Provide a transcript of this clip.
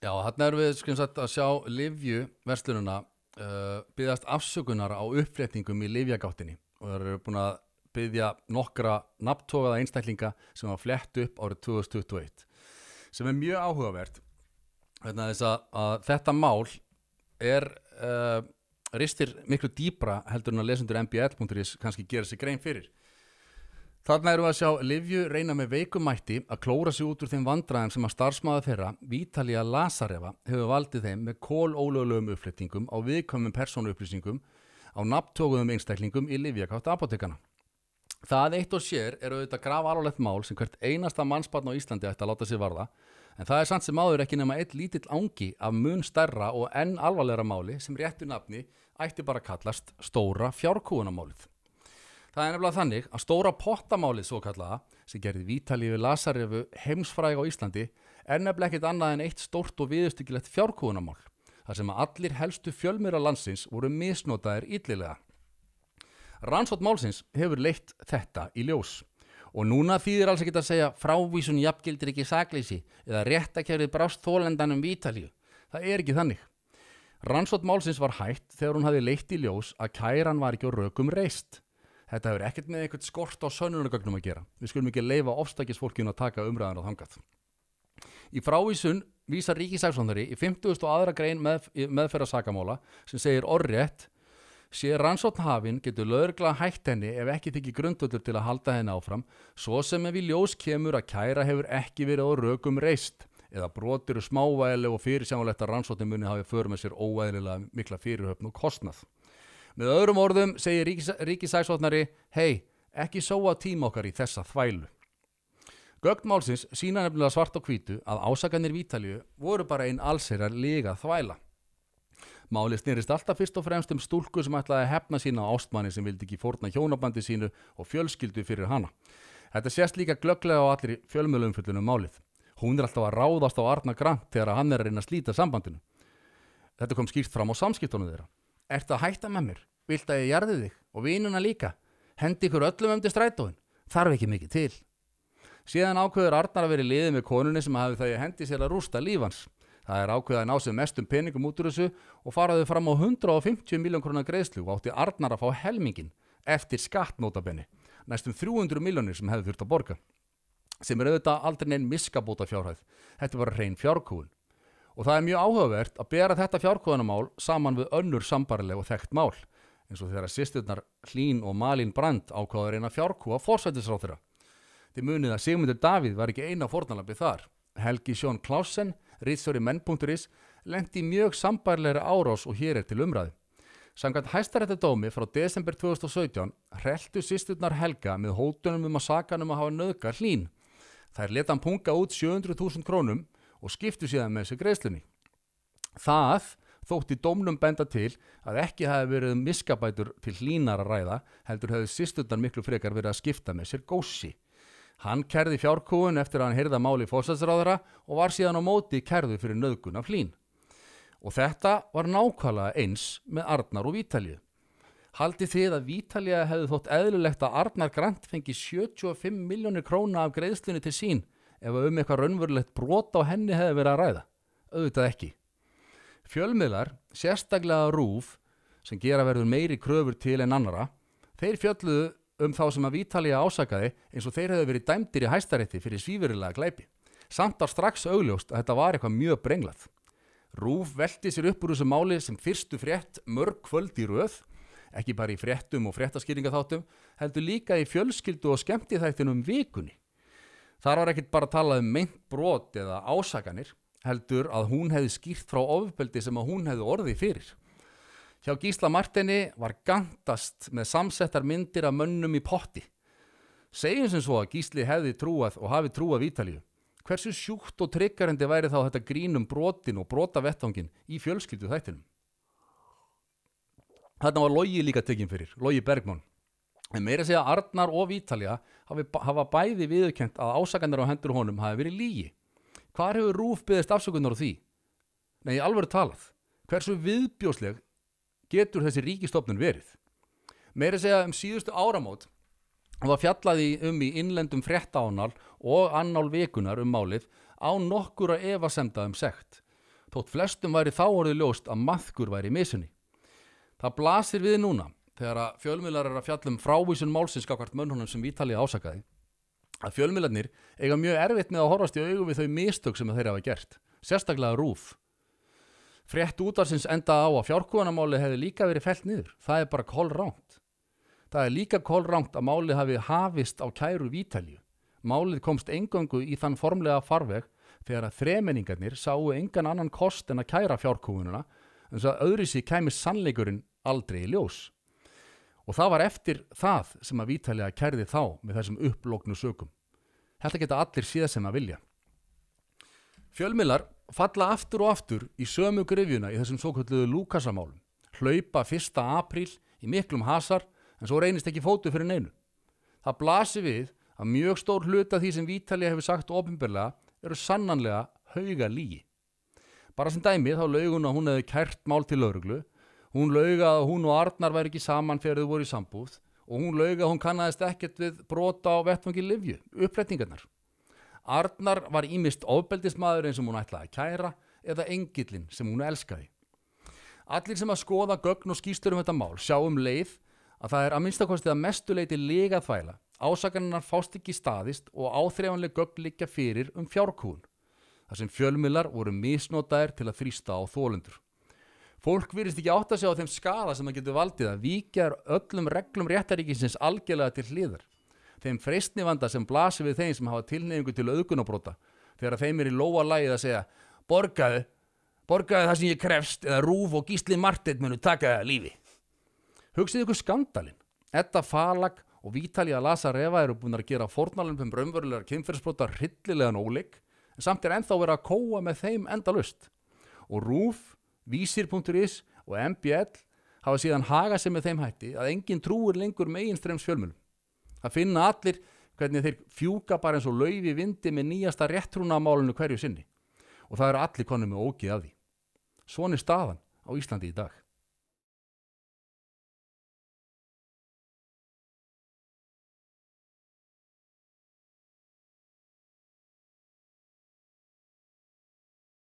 Já, þarna erum við sagt, að sjá lyfjuverslunina biðjast afsökunar á uppfréttingum í lyfjagáttinni og það eru búin að biðja nokkra nafntogaða einstaklinga sem var flett upp árið 2021 sem er mjög áhugavert vegna þess að þetta mál er ristir miklu dýpra heldur en að lesendur mbl.is kannski gera sig grein fyrir. Þarna erum við að sjá Lyfju reyna með veikum mætti að klóra sig út úr þeim vandræðum sem að starfsmaður þeirra, Vítalía Lazareva, hefur valdið þeim með kolólöglegum uppflettingum á viðkvæmum persónuupplýsingum á nafntoguðum einstaklingum í lyfjagátt apótekana. Það eitt og sér er auðvitað grafalvarlegt mál sem hvert einasta mannsbarn á Íslandi ætti að láta sig varða, en það er samt sem áður ekki nema einn lítill angi af mun stærra og enn alvarlegra máli sem réttu nafni ætti bara að kallast stóra fjárkúgunarmálið. Það er nefnilega þannig að stóra pottamálið svo kallaða sem gerði Vítalíu Lazarevu heimsfræg á Íslandi er nefnilega ekkert annað en eitt stórt og viðurstyggilegt fjárkúgunarmál þar sem að allir helstu fjölmiðlar landsins voru misnotaðir illilega. Rannsókn málsins hefur leitt þetta í ljós og núna þýðir alls ekki að segja frávísun jafngildir ekki sakleysi eða réttarkerfið brást þolendanum Vítalíu. Það er ekki þannig. Rannsókn málsins var hætt þegar hún hafði leitt í ljós að kæran var ekki á rökum reist. Þetta hefur ekkert með eitthvað skort á sönnunargögnum að gera. Við skulum ekki leyfa ofstækisfólkinu að taka umræðan á þangað. Í frávísun vísar ríkissaksóknari í 52. grein meðferðar sakamála sem segir orðrétt: sé rannsókn hafin getur lögregla hætt henni ef ekki þykir grundvöllur til að halda henni áfram, svo sem ef í ljós kemur að kæra hefur ekki verið á rökum reist eða brot eru smávægileg og fyrirsjáanlegt að rannsóknin muni hafi för með sér óeðlilega mikla fyrirhöfn og kostnað. Með öðrum orðum segir ríkissaksóknari: hei, ekki sóa tíma okkar í þessa þvælu. Gögn málsins sýna nefnilega svart á hvítu að ásakanir Vítalíu voru bara ein allsherjar lyga þvæla. Málið snerist alltaf fyrst og fremst stúlku sem ætlaði að hefna sína á ástmanni sem vildi ekki fórna hjónabandi sínu og fjölskyldu fyrir hana. Þetta sést líka glögglega á allir fjölmiðlaumfjöllun málið. Hún er alltaf að ráðast á Arnar Grant þegar hann er að reyna að slíta sambandinu. Þetta kom skýrt fram á samskiptunum þeirra. Ertu að hætta með mér? Vilt að ég jarði þig? Og vinuna líka? Hendi ykkur öllum til strætóin? Þarf ekki mikið til. Síðan ákveður Arnar að vera í liði með konunni sem hafi það í hendi sér að rústa lífans. Það er ákveð að ná sér mestum peningum út úr þessu og faraðu fram á 150 milljón króna greiðslu og átti Arnar að fá helmingin eftir skattnótabenni. Næstum 300 milljónir sem hefði þurft að borga. Sem er auðvitað aldrei neinn miskabóta fjárhæð. Þetta var hrein fjárkúgun. Og það er mjög áhugavert að bera þetta fjárkúgunarmál saman við önnur sambarileg og þekkt mál, eins og þegar systurnar Hlín og Malín Brand ákváðu að reyna að fjárkúga forsætisráðherra. Þið munið að Sigmundur Davíð var ekki eina fórnarlambið þar. Helgi Sjón Klausen, ritstjóri menn.is, lenti í mjög sambarilegri árás og hér er til umræðu. Samkvæmt hæstaréttardómi frá desember 2017 hreltu systurnar Helga með hótunum að saka hann að hafa nauðgað Hlín. Þær leta hann punga út 700.000 krónum og skiptu síðan með þessu greiðslunni. Það þótti dómnum benda til að ekki hafi verið miskabætur til Hlínar að ræða, heldur hefði systurnar miklu frekar verið að skipta með sér gósi. Hann kærði fjárkúgun eftir að hann heyrði máli forsætisráðherra og var síðan á móti kærðu fyrir nauðgun af Hlín. Og þetta var nákvæmlega eins með Arnar og Vítalíu. Haldið þið að Vítalía hefði þótt eðlilegt að Arnar Grant fengi 75 milljónir króna af greiðslunni til sín ef eitthvað raunverulegt brot á henni hefði verið að ræða? Auðvitað ekki. Fjölmiðlar, sérstaklega RÚV, sem gera verður meiri kröfur til en annara, þeir fjölluðu þá sem að Vítalía ásakaði eins og þeir hefðu verið dæmdir í Hæstarétti fyrir svívirðilega glæpi. Samt var strax augljóst að þetta var eitthvað mjög brenglað. RÚV velti sér upp úr þessu máli sem fyrstu frétt mörg kvöld í röð, ekki bara í fréttum og fréttaskýringaþáttum, heldur líka í fjölskyldu og skemmtiþættinum Vikunni. Þar var ekkert bara talað meint brot eða ásakanir, heldur að hún hefði skýrt frá ofbeldi sem að hún hefði orðið fyrir. Hjá Gísla Marteini var gantast með samsettar myndir af mönnum í potti. Segjum sem svo að Gísli hefði trúað og hafi trúað Vítalíu. Hversu sjúkt og tryggarandi væri þá þetta grínum brotin og brotavettvangin í fjölskyldu þættinum? Þarna var Logi líka tekinn fyrir, Logi Bergmann. En meira að segja Arnar og Vítalía hafa bæði viðurkennt að ásakanir á hendur honum hafi verið lygi. Hvar hefur RÚV beðist afsökunar á því? Nei, alveg talað. Hversu viðbjósleg getur þessi ríkisstofnun verið? Meira að segja síðustu áramót var fjallaði í innlendum fréttaánal og annál Vikunar málið á nokkura efasemda sekt. þótt flestum væri þá orðið ljóst að maðkur væri í misunni. Það blasir við núna, þegar að fjölmiðlar að fjalla frávísun málsins gagnvart mönnunum sem Vítalía ásakaði, að fjölmiðlarnir eiga mjög erfitt með að horfast í augu við þau mistök sem þeir hafa gert, sérstaklega RÚV. Frétt útvarpsins enda á að fjárkúganamáli hefði líka verið fellt niður. Það er bara kolrangt. Það er líka kolrangt að málið hafi hafist á kæru Vítalíu. Málið komst eingöngu í þann formlega farveg þegar að þremenningarnir sáu engan annan kost en að kæra fjárkúgununa, en þess að öðruvísi kæmi sannleikurinn aldrei í ljós. Og það var eftir það sem að Vítalía kærði þá með þessum upplognu sökum. Þetta geta allir séð sem að vilja. Fjölmiðlar falla aftur og aftur í sömu gryfjuna í þessum svokölluðu Lúkasamálum. Hlaupa 1. apríl í miklum hasar, en svo reynist ekki fótu fyrir neinu. Það blasir við að mjög stór hluta því sem Vítalía hefur sagt opinberlega eru sannanlega hauga lygi. Bara sem dæmi þá laug hún að hún hefði kært mál til lögreglu, hún laug að hún og Arnar væri ekki saman þegar þau voru í sambúð og hún laug að hún kannaðist ekkert við brota á vettvangi lyfju, upprettingarnar. Arnar var ýmist ofbeldismaðurinn sem hún ætlaði að kæra eða engillinn sem hún elskaði. Allir sem að skoða gögn og skýrslur þetta mál sjá leið að það er að minnstakosti að mestu leyti lygaþvæla. Ásakanirnar fást ekki staðist og áþreifanleg gögn liggja fyrir fjárkúgun. Þar sem fjölmiðlar voru misnotaðir til að þrýsta á þolendur. Fólk virðist ekki átta sig á þeim skaða sem það getur valdið að víkja öllum reglum réttaríkisins algjörlega til hliðar. Þeim freistnivanda sem blasir við þeim sem hafa tilhneigingu til auðgunarbrota þegar þeim í lófa lagið að segja borgaðu það sem ég krefst eða RÚV og Gísli Marteinn munu taka lífi. Hugsið ykkur skandalinn. Edda Falag og Vítalía Lasareva eru búin að gera fórnarlömbum raunverulegar kynferðisbrota hryllilegan óleik, en samt er ennþá verið að kóa með þeim endalaust. Og RÚV, Vísir.is og MBL hafa síðan hagað sig með þeim hætti að enginn trúir lengur meginstrems fjölmiðlum. Það finna allir hvernig þeir fjúka bara eins og lauf í vindi með nýjasta réttrúnaðamálinu hverju sinni. Og það eru allir konur með ógeð af því. Svona er staðan á Íslandi í dag.